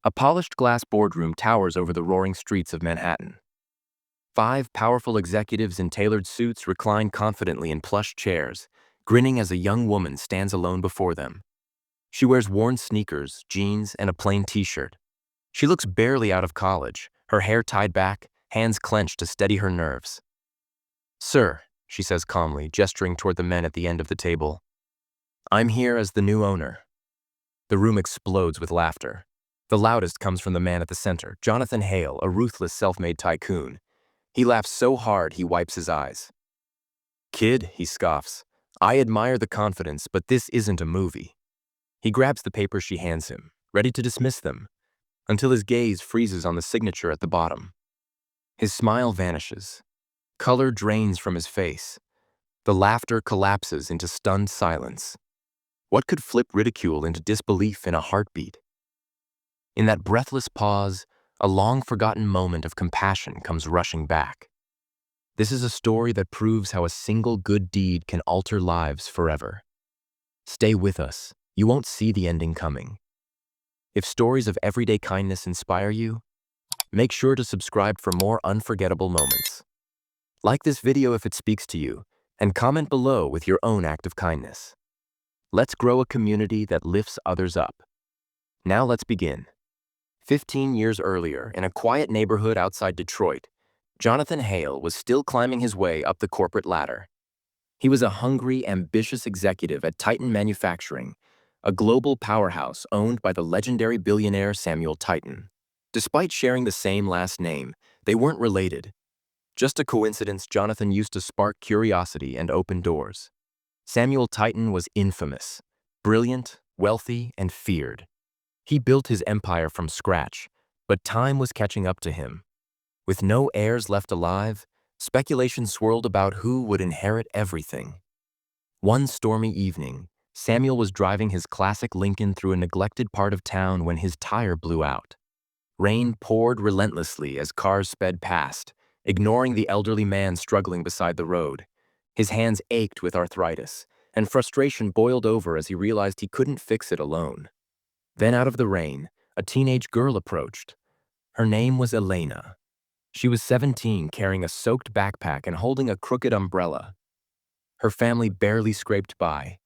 A polished glass boardroom towers over the roaring streets of Manhattan. Five powerful executives in tailored suits recline confidently in plush chairs, grinning as a young woman stands alone before them. She wears worn sneakers, jeans, and a plain t-shirt. She looks barely out of college, her hair tied back, hands clenched to steady her nerves. "Sir," she says calmly, gesturing toward the men at the end of the table. "I'm here as the new owner." The room explodes with laughter. The loudest comes from the man at the center, Jonathan Hale, a ruthless self-made tycoon. He laughs so hard he wipes his eyes. "Kid," he scoffs, "I admire the confidence, but this isn't a movie." He grabs the papers she hands him, ready to dismiss them, until his gaze freezes on the signature at the bottom. His smile vanishes. Color drains from his face. The laughter collapses into stunned silence. What could flip ridicule into disbelief in a heartbeat? In that breathless pause, a long-forgotten moment of compassion comes rushing back. This is a story that proves how a single good deed can alter lives forever. Stay with us. You won't see the ending coming. If stories of everyday kindness inspire you, make sure to subscribe for more unforgettable moments. Like this video if it speaks to you, and comment below with your own act of kindness. Let's grow a community that lifts others up. Now let's begin. 15 years earlier, in a quiet neighborhood outside Detroit, Jonathan Hale was still climbing his way up the corporate ladder. He was a hungry, ambitious executive at Titan Manufacturing, a global powerhouse owned by the legendary billionaire Samuel Titan. Despite sharing the same last name, they weren't related. Just a coincidence Jonathan used to spark curiosity and open doors. Samuel Titan was infamous, brilliant, wealthy, and feared. He built his empire from scratch, but time was catching up to him. With no heirs left alive, speculation swirled about who would inherit everything. One stormy evening, Samuel was driving his classic Lincoln through a neglected part of town when his tire blew out. Rain poured relentlessly as cars sped past, ignoring the elderly man struggling beside the road. His hands ached with arthritis, and frustration boiled over as he realized he couldn't fix it alone. Then out of the rain, a teenage girl approached. Her name was Elena. She was 17, carrying a soaked backpack and holding a crooked umbrella. Her family barely scraped by.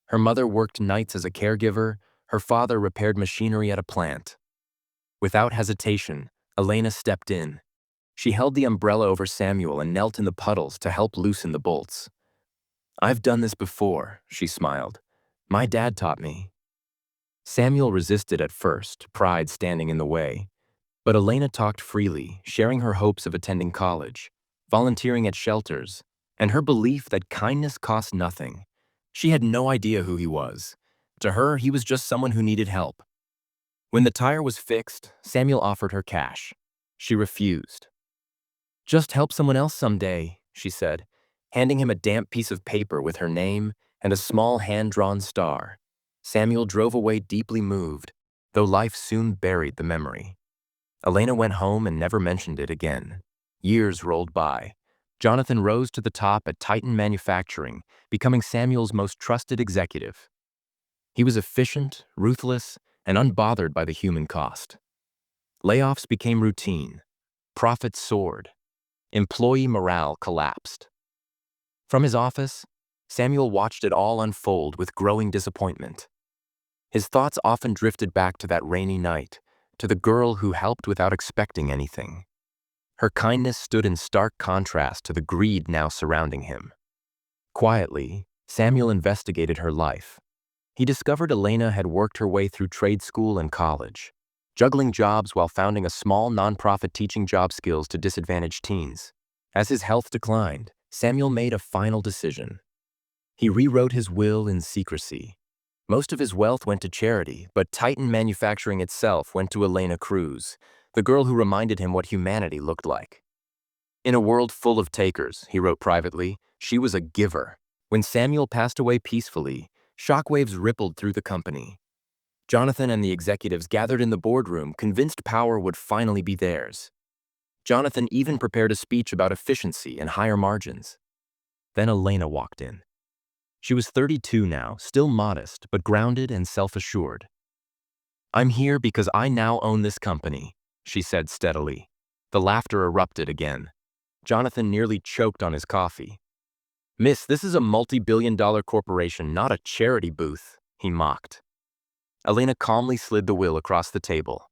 Her mother worked nights as a caregiver, her father repaired machinery at a plant. Without hesitation, Elena stepped in. She held the umbrella over Samuel and knelt in the puddles to help loosen the bolts. "I've done this before," she smiled. "My dad taught me." Samuel resisted at first, pride standing in the way. But Elena talked freely, sharing her hopes of attending college, volunteering at shelters, and her belief that kindness cost nothing. She had no idea who he was. To her, he was just someone who needed help. When the tire was fixed, Samuel offered her cash. She refused. "Just help someone else someday," she said, handing him a damp piece of paper with her name and a small hand-drawn star. Samuel drove away deeply moved, though life soon buried the memory. Elena went home and never mentioned it again. Years rolled by. Jonathan rose to the top at Titan Manufacturing, becoming Samuel's most trusted executive. He was efficient, ruthless, and unbothered by the human cost. Layoffs became routine. Profits soared. Employee morale collapsed. From his office, Samuel watched it all unfold with growing disappointment. His thoughts often drifted back to that rainy night, to the girl who helped without expecting anything. Her kindness stood in stark contrast to the greed now surrounding him. Quietly, Samuel investigated her life. He discovered Elena had worked her way through trade school and college, juggling jobs while founding a small nonprofit teaching job skills to disadvantaged teens. As his health declined, Samuel made a final decision. He rewrote his will in secrecy. Most of his wealth went to charity, but Titan Manufacturing itself went to Elena Cruz, the girl who reminded him what humanity looked like. "In a world full of takers," he wrote privately, "she was a giver." When Samuel passed away peacefully, shockwaves rippled through the company. Jonathan and the executives gathered in the boardroom, convinced power would finally be theirs. Jonathan even prepared a speech about efficiency and higher margins. Then Elena walked in. She was 32 now, still modest, but grounded and self-assured. I'm here because I now own this company, she said steadily. The laughter erupted again. Jonathan nearly choked on his coffee. Miss, this is a multi-billion-dollar corporation, not a charity booth, he mocked. Elena calmly slid the will across the table.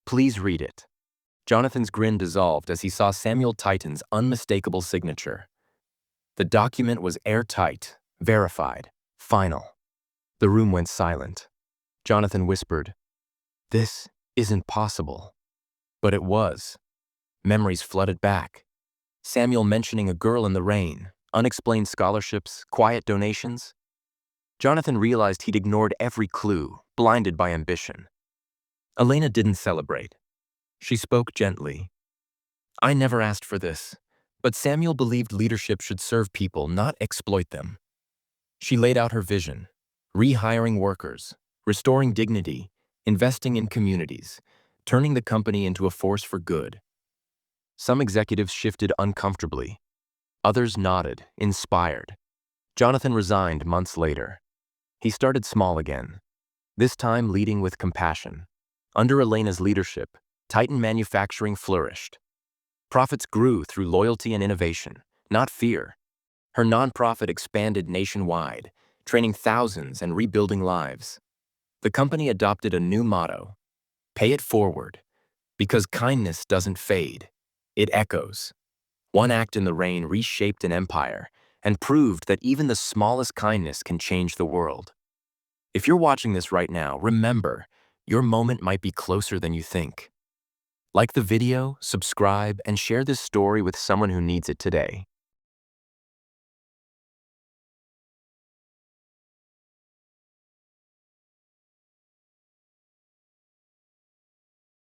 Please read it. Jonathan's grin dissolved as he saw Samuel Titan's unmistakable signature. The document was airtight, verified, final. The room went silent. Jonathan whispered, "This isn't possible." But it was. Memories flooded back. Samuel mentioning a girl in the rain, unexplained scholarships, quiet donations. Jonathan realized he'd ignored every clue, blinded by ambition. Elena didn't celebrate. She spoke gently. I never asked for this, but Samuel believed leadership should serve people, not exploit them. She laid out her vision, rehiring workers, restoring dignity, investing in communities, turning the company into a force for good. Some executives shifted uncomfortably. Others nodded, inspired. Jonathan resigned months later. He started small again, this time leading with compassion. Under Elena's leadership, Titan Manufacturing flourished. Profits grew through loyalty and innovation, not fear. Her nonprofit expanded nationwide, training thousands and rebuilding lives. The company adopted a new motto: pay it forward, because kindness doesn't fade, it echoes. One act in the rain reshaped an empire and proved that even the smallest kindness can change the world. If you're watching this right now, remember, your moment might be closer than you think. Like the video, subscribe, and share this story with someone who needs it today.